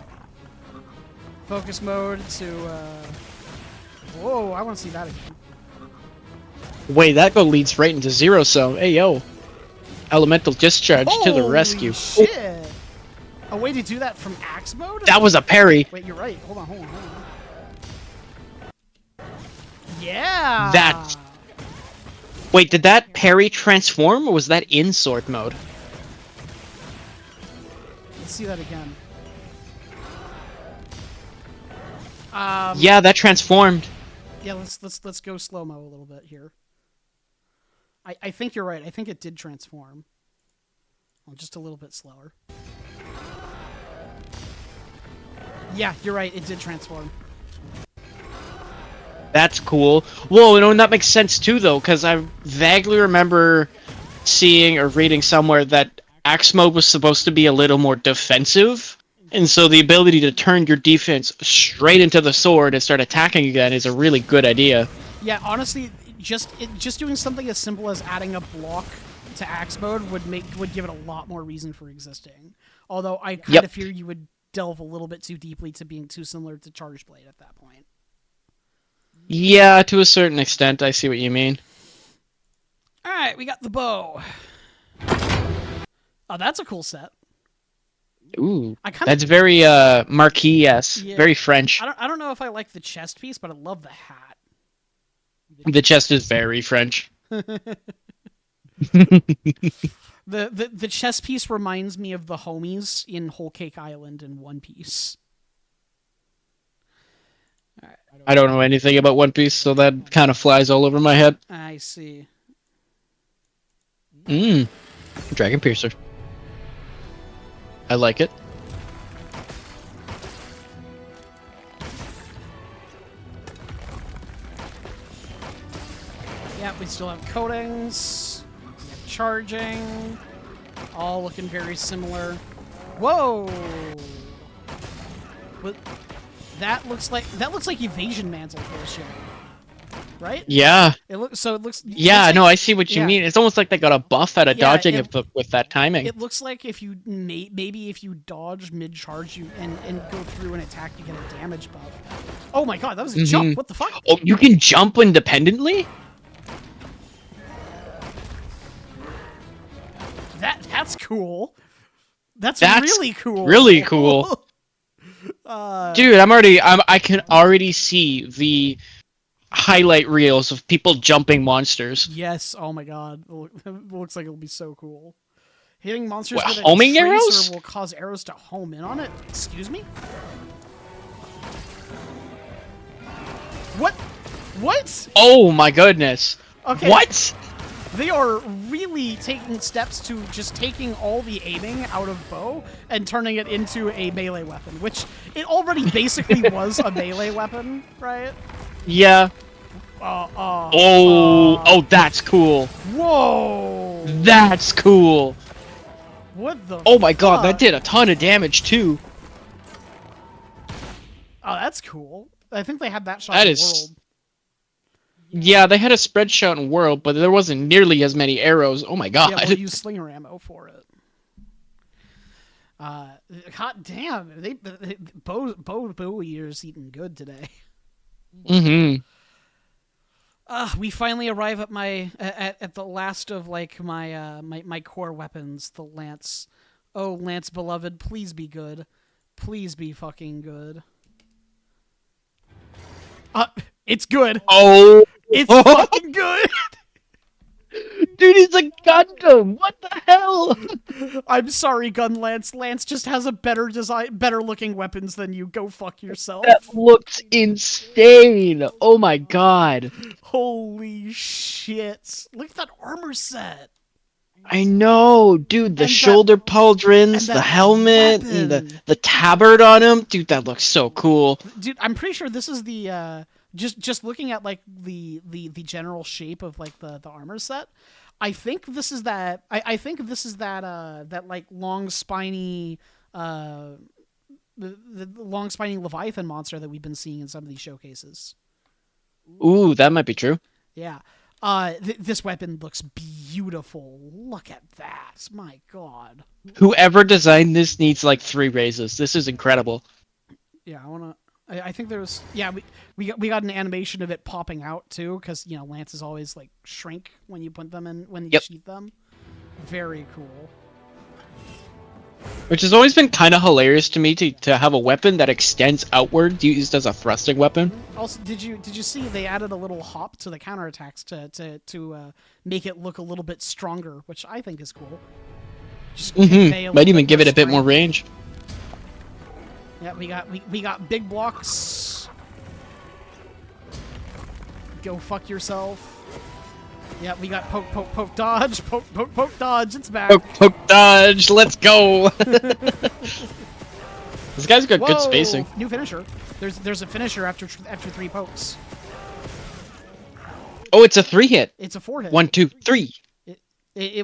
focus mode to. Whoa! I want to see that again. Wait, that go leads right into Zero Zone. Hey yo, elemental discharge to the Holy rescue. Oh, shit! A way to do that from axe mode? that was a parry. Wait, you're right. Hold on. Yeah. That. Wait, did that parry transform or was that in sword mode? Let's see that again. Yeah, that transformed. Yeah, let's go slow mo a little bit here. I think you're right. I think it did transform. Well, just a little bit slower. Yeah, you're right. It did transform. That's cool. Whoa, you know, and that makes sense too, though, because I vaguely remember seeing or reading somewhere that axe mode was supposed to be a little more defensive, and so the ability to turn your defense straight into the sword and start attacking again is a really good idea. Yeah, honestly, just doing something as simple as adding a block to axe mode would give it a lot more reason for existing. Although I kind Yep. of fear you would delve a little bit too deeply to being too similar to Charge Blade at that point. Yeah, to a certain extent, I see what you mean. All right, we got the bow. Oh, that's a cool set. Ooh, I kind of that's very Marquis-esque, yeah. very French. I don't know if I like the chest piece, but I love the hat. The chest is very French. The chess piece reminds me of the homies in Whole Cake Island in One Piece. All right. I don't know anything about One Piece, so that kind of flies all over my head. I see. Mmm, Dragon Piercer. I like it. Yeah, we still have coatings. We have charging. All looking very similar. Whoa! What? That looks like evasion mantle bullshit, right? Yeah. It looks so. It looks. It Yeah, looks like, no, I see what you yeah, mean. It's almost like they got a buff out of yeah. dodging with that timing. It looks like if you maybe if you dodge mid charge you and go through an attack, you get a damage buff. Oh my god, that was a jump! What the fuck? Oh, you can jump independently? That's cool. That's really cool. Really cool. Dude, I can already see the highlight reels of people jumping monsters. Yes. Oh my god. It looks like it'll be so cool. Hitting monsters What, with a homing tracer arrows? will cause arrows to home in on it. Excuse me? What? What? Oh my goodness. Okay. What? They are really taking steps to just taking all the aiming out of bow and turning it into a melee weapon, which it already basically was a melee weapon, right? Yeah. Oh, that's cool. Whoa! That's cool. What the Oh my god, fuck? that did a ton of damage too. Oh, that's cool. I think they had that shot That in is- World. Yeah, they had a spread shot in World, but there wasn't nearly as many arrows. Oh my god. Yeah, we'll use slinger ammo for it. God damn, WAYYY is eating good today. Mm-hmm. We finally arrive at my at the last of like my core weapons, the lance. Oh, Lance beloved, please be good. Please be fucking good. It's good. Oh. It's fucking good. Dude, he's a Gundam. What the hell? I'm sorry, Gunlance. Lance just has a better design, better looking weapons than you. Go fuck yourself. That looks insane. Oh my god. Holy shit. Look at that armor set. I know, dude. The And shoulder pauldrons, and the that helmet, and weapon. the tabard on him. Dude, that looks so cool. Dude, I'm pretty sure this is the just looking at like the general shape of like the armor set. I think this is that I think this is that that like long spiny the long spiny Leviathan monster that we've been seeing in some of these showcases. Ooh, that might be true. Yeah. This weapon looks beautiful. Look at that. My god. Whoever designed this needs like 3 raises. This is incredible. Yeah, I think there's we got an animation of it popping out too, because you know lances always like shrink when you put them in when you sheath them. Very cool. Which has always been kind of hilarious to me to have a weapon that extends outward used as a thrusting weapon. Also, did you see they added a little hop to the counterattacks to make it look a little bit stronger, which I think is cool. Just convey a Might little even bit give more it a bit more strength. range. Yeah, we got big blocks. Go fuck yourself. Yeah, we got poke, dodge, poke, dodge. It's back. Poke, dodge. Let's go. This guy's got good spacing. New finisher. There's a finisher after 3 pokes. Oh, it's a 3-hit. It's a 4 hit. 1, 2, 3.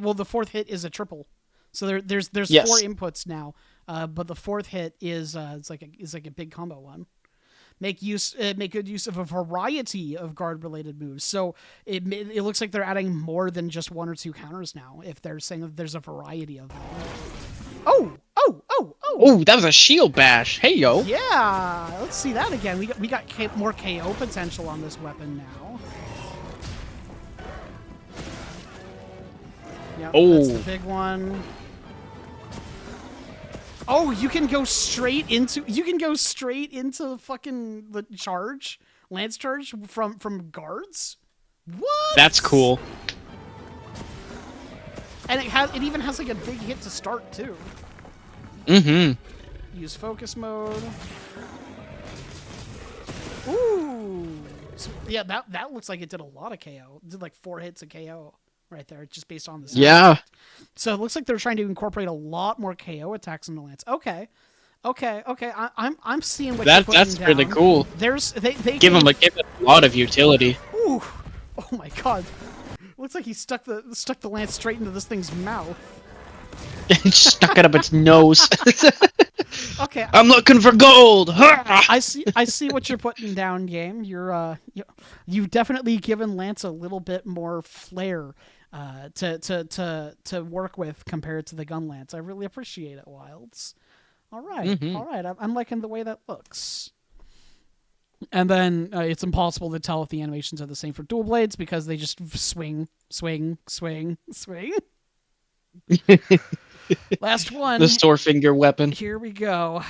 Well, the 4th hit is a triple. So there's Yes. 4 inputs now. But the 4th hit is it's like a big combo one. Make good use of a variety of guard related moves. So it looks like they're adding more than just 1 or 2 counters now. If they're saying that there's a variety of them. Oh, that was a shield bash. Hey yo. yeah. Let's see that again. We got more KO potential on this weapon now. Yep, that's the big one. Oh, you can go straight into fucking the charge, lance charge from guards. What? That's cool. And it even has like a big hit to start too. Mm-hmm. Use focus mode. Ooh. So, yeah, that looks like it did a lot of KO. It did like 4 hits of KO right there, just based on the sound. Yeah. So it looks like they're trying to incorporate a lot more KO attacks into Lance. Okay. I'm seeing what you're putting That's down. really cool. They Give him a lot of utility. Ooh. Oh my god. Looks like he stuck the lance straight into this thing's mouth. Stuck it up its nose. Okay. I'm looking for gold. I see what you're putting down, game. You've definitely given Lance a little bit more flair to work with compared to the Gunlance. I really appreciate it, Wilds. All right. I'm liking the way that looks. And then it's impossible to tell if the animations are the same for dual blades because they just swing. Last one. The store finger weapon. Here we go.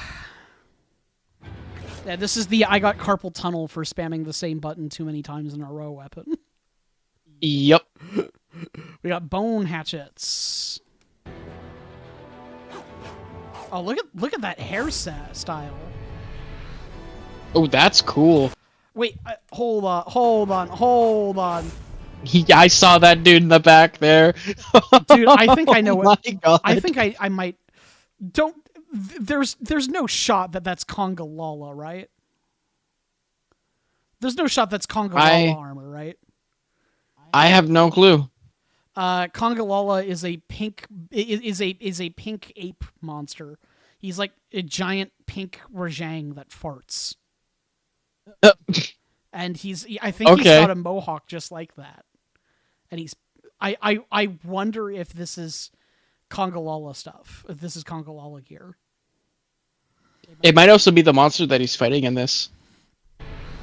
Yeah, this is the I got carpal tunnel for spamming the same button too many times in a row weapon. Yep. We got bone hatchets. Oh, look at that hair style. Oh, that's cool. Wait, hold on. I saw that dude in the back there. Dude, I think I know what. My God. I think I might. Don't. There's no shot that's Conga Lala, right? There's no shot that's Conga Lala armor, right? I have no clue. Conga Lala is a pink pink ape monster. He's like a giant pink Rajang that farts. And I think he's got a mohawk just like that. And I wonder if this is Conga Lala stuff. If this is Conga Lala gear. It might also be the monster that he's fighting in this.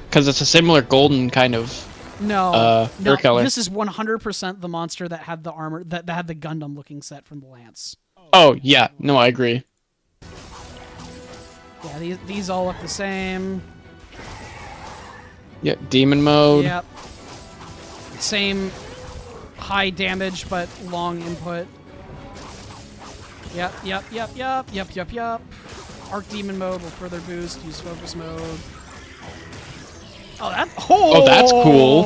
Because it's a similar golden kind of hair color. This is 100% the monster that had the armor, that had the Gundam looking set from the Lance. Oh, yeah. No, I agree. Yeah, these all look the same. Yeah, demon mode. Yep. Same high damage, but long input. Yep. Arc demon mode will further boost. Use focus mode. Oh, that's cool.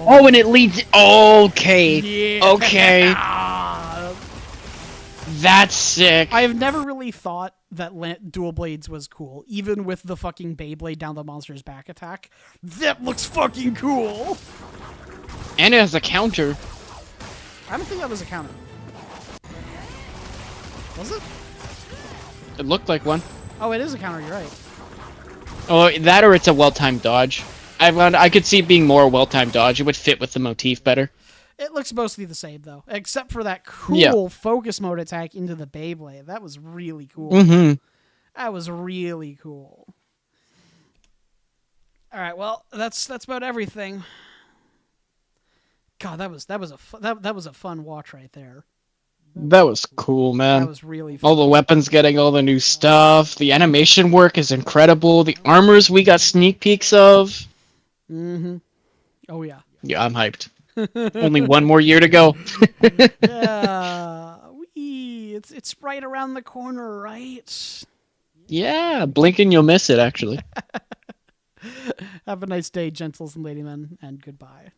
Oh, and it leads. Okay. Yeah. Okay. That's sick. I've never really thought that dual blades was cool, even with the fucking Beyblade down the monster's back attack. That looks fucking cool. And it has a counter. I don't think that was a counter. Was it? It looked like one. Oh, it is a counter. You're right. Oh, that or it's a well-timed dodge. I could see it being more well-timed dodge. It would fit with the motif better. It looks mostly the same, though, except for that cool focus mode attack into the Beyblade. That was really cool. Mm-hmm. That was really cool. All right, well, that's about everything. God, that was a fun watch right there. That was cool, man. That was really fun. All the weapons getting all the new stuff. The animation work is incredible. The armors we got sneak peeks of. Mm-hmm. Oh, yeah. Yeah, I'm hyped. Only one more year to go. Yeah. It's right around the corner, right? Yeah, blink and you'll miss it, actually. Have a nice day, gentles and ladymen, and goodbye.